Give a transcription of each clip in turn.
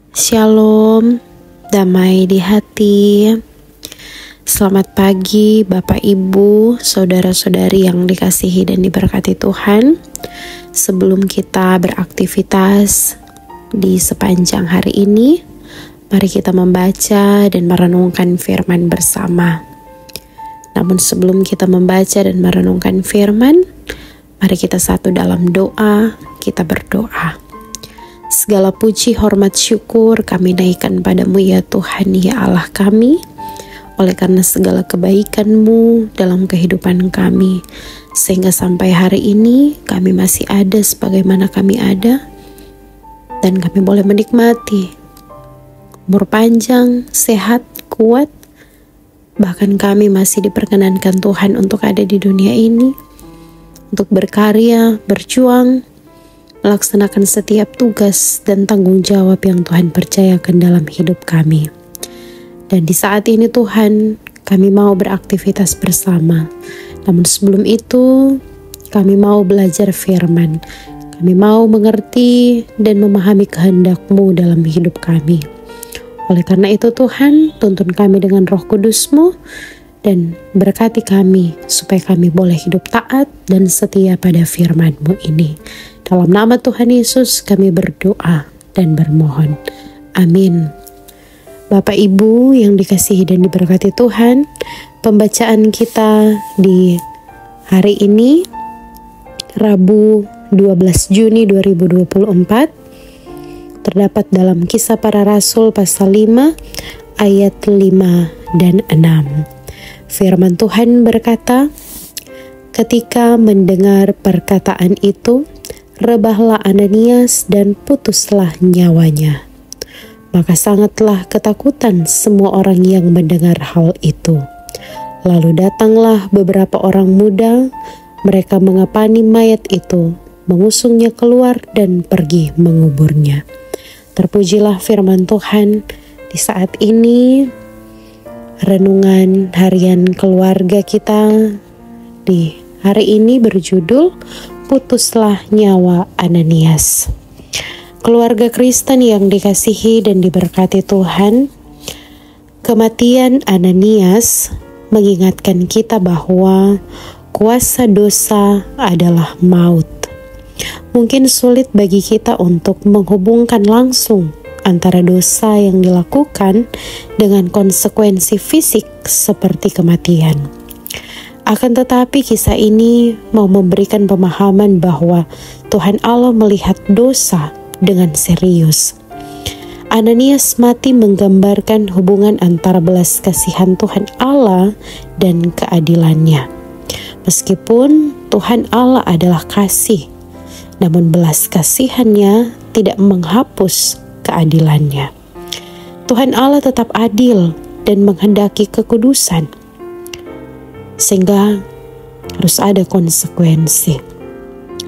Shalom, damai di hati. Selamat pagi Bapak Ibu, saudara-saudari yang dikasihi dan diberkati Tuhan. Sebelum kita beraktivitas di sepanjang hari ini, mari kita membaca dan merenungkan firman bersama. Namun sebelum kita membaca dan merenungkan firman, mari kita satu dalam doa, kita berdoa. Segala puji, hormat, syukur kami naikkan padamu ya Tuhan, ya Allah kami, oleh karena segala kebaikan-Mu dalam kehidupan kami, sehingga sampai hari ini kami masih ada sebagaimana kami ada, dan kami boleh menikmati umur panjang, sehat, kuat, bahkan kami masih diperkenankan Tuhan untuk ada di dunia ini, untuk berkarya, berjuang, melaksanakan setiap tugas dan tanggung jawab yang Tuhan percayakan dalam hidup kami. Dan di saat ini Tuhan, kami mau beraktivitas bersama. Namun sebelum itu, kami mau belajar firman. Kami mau mengerti dan memahami kehendak-Mu dalam hidup kami. Oleh karena itu Tuhan, tuntun kami dengan Roh Kudus-Mu dan berkati kami supaya kami boleh hidup taat dan setia pada firman-Mu ini. Dalam nama Tuhan Yesus kami berdoa dan bermohon. Amin. Bapak Ibu yang dikasihi dan diberkati Tuhan, pembacaan kita di hari ini, Rabu 12 Juni 2024, terdapat dalam Kisah Para Rasul pasal 5 ayat 5 dan 6. Firman Tuhan berkata, ketika mendengar perkataan itu, rebahlah Ananias dan putuslah nyawanya. Maka sangatlah ketakutan semua orang yang mendengar hal itu. Lalu datanglah beberapa orang muda, mereka mengapani mayat itu, mengusungnya keluar dan pergi menguburnya. Terpujilah firman Tuhan. Di saat ini, renungan harian keluarga kita di hari ini berjudul Putuslah Nyawa Ananias. Keluarga Kristen yang dikasihi dan diberkati Tuhan, kematian Ananias mengingatkan kita bahwa kuasa dosa adalah maut. Mungkin sulit bagi kita untuk menghubungkan langsung antara dosa yang dilakukan dengan konsekuensi fisik seperti kematian. Akan tetapi kisah ini mau memberikan pemahaman bahwa Tuhan Allah melihat dosa dengan serius. Ananias mati menggambarkan hubungan antara belas kasihan Tuhan Allah dan keadilannya. Meskipun Tuhan Allah adalah kasih, namun belas kasihannya tidak menghapus keadilannya. Tuhan Allah tetap adil dan menghendaki kekudusan, sehingga harus ada konsekuensi.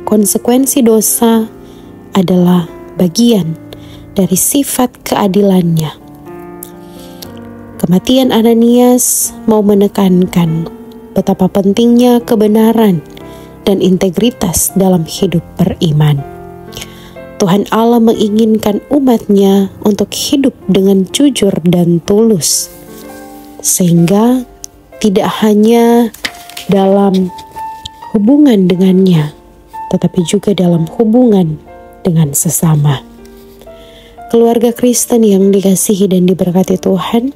Konsekuensi dosa adalah bagian dari sifat keadilannya. Kematian Ananias mau menekankan betapa pentingnya kebenaran dan integritas dalam hidup beriman. Tuhan Allah menginginkan umat-Nya untuk hidup dengan jujur dan tulus, sehingga tidak hanya dalam hubungan dengannya, tetapi juga dalam hubungan dengan sesama. Keluarga Kristen yang dikasihi dan diberkati Tuhan,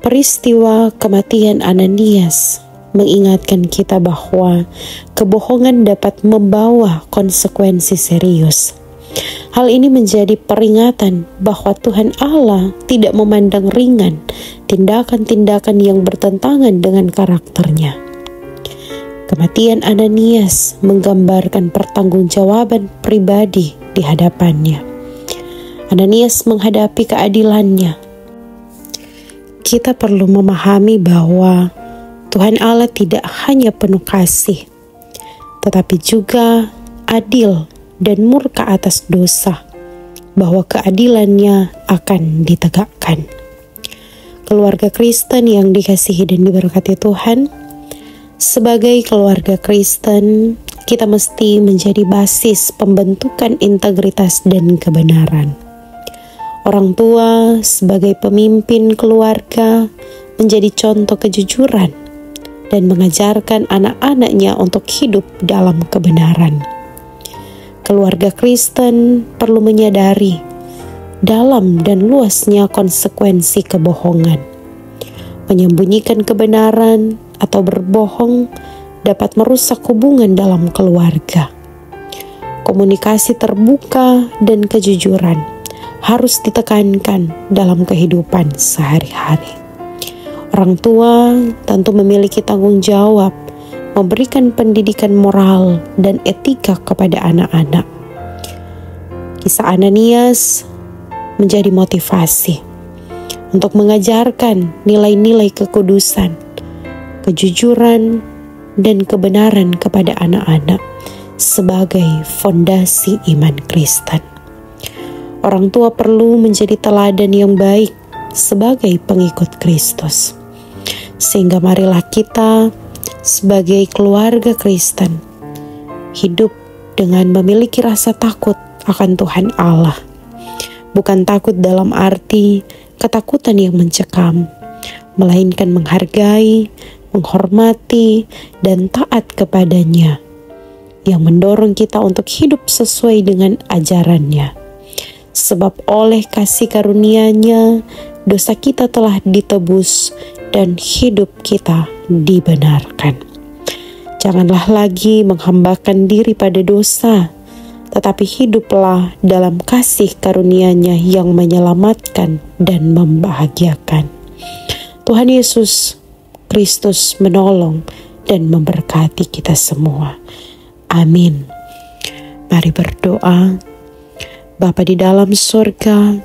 peristiwa kematian Ananias mengingatkan kita bahwa kebohongan dapat membawa konsekuensi serius. Hal ini menjadi peringatan bahwa Tuhan Allah tidak memandang ringan tindakan-tindakan yang bertentangan dengan karakternya. Kematian Ananias menggambarkan pertanggungjawaban pribadi di hadapannya. Ananias menghadapi keadilannya. Kita perlu memahami bahwa Tuhan Allah tidak hanya penuh kasih, tetapi juga adil dan murka atas dosa, bahwa keadilannya akan ditegakkan. Keluarga Kristen yang dikasihi dan diberkati Tuhan, sebagai keluarga Kristen, kita mesti menjadi basis pembentukan integritas dan kebenaran. Orang tua sebagai pemimpin keluarga menjadi contoh kejujuran dan mengajarkan anak-anaknya untuk hidup dalam kebenaran. Keluarga Kristen perlu menyadari dalam dan luasnya konsekuensi kebohongan. Menyembunyikan kebenaran atau berbohong dapat merusak hubungan dalam keluarga. Komunikasi terbuka dan kejujuran harus ditekankan dalam kehidupan sehari-hari. Orang tua tentu memiliki tanggung jawab memberikan pendidikan moral dan etika kepada anak-anak. Kisah Ananias menjadi motivasi untuk mengajarkan nilai-nilai kekudusan, kejujuran, dan kebenaran kepada anak-anak sebagai fondasi iman Kristen. Orang tua perlu menjadi teladan yang baik sebagai pengikut Kristus. Sehingga marilah kita sebagai keluarga Kristen hidup dengan memiliki rasa takut akan Tuhan Allah. Bukan takut dalam arti ketakutan yang mencekam, melainkan menghargai, menghormati, dan taat kepadanya, yang mendorong kita untuk hidup sesuai dengan ajarannya. Sebab oleh kasih karunia-Nya, dosa kita telah ditebus dan hidup kita dibenarkan. Janganlah lagi menghambakan diri pada dosa, tetapi hiduplah dalam kasih karunia-Nya yang menyelamatkan dan membahagiakan. Tuhan Yesus Kristus menolong dan memberkati kita semua. Amin. Mari berdoa. Bapa di dalam surga,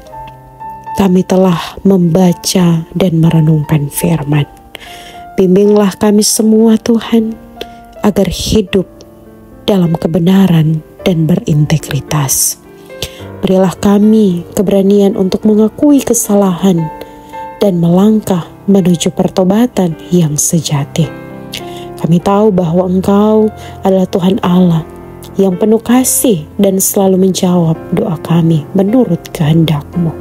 kami telah membaca dan merenungkan firman. Bimbinglah kami semua Tuhan, agar hidup dalam kebenaran dan berintegritas. Berilah kami keberanian untuk mengakui kesalahan dan melangkah menuju pertobatan yang sejati. Kami tahu bahwa Engkau adalah Tuhan Allah yang penuh kasih dan selalu menjawab doa kami menurut kehendak-Mu.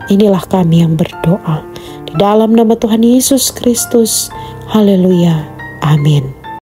Inilah kami yang berdoa di dalam nama Tuhan Yesus Kristus. Haleluya. Amin.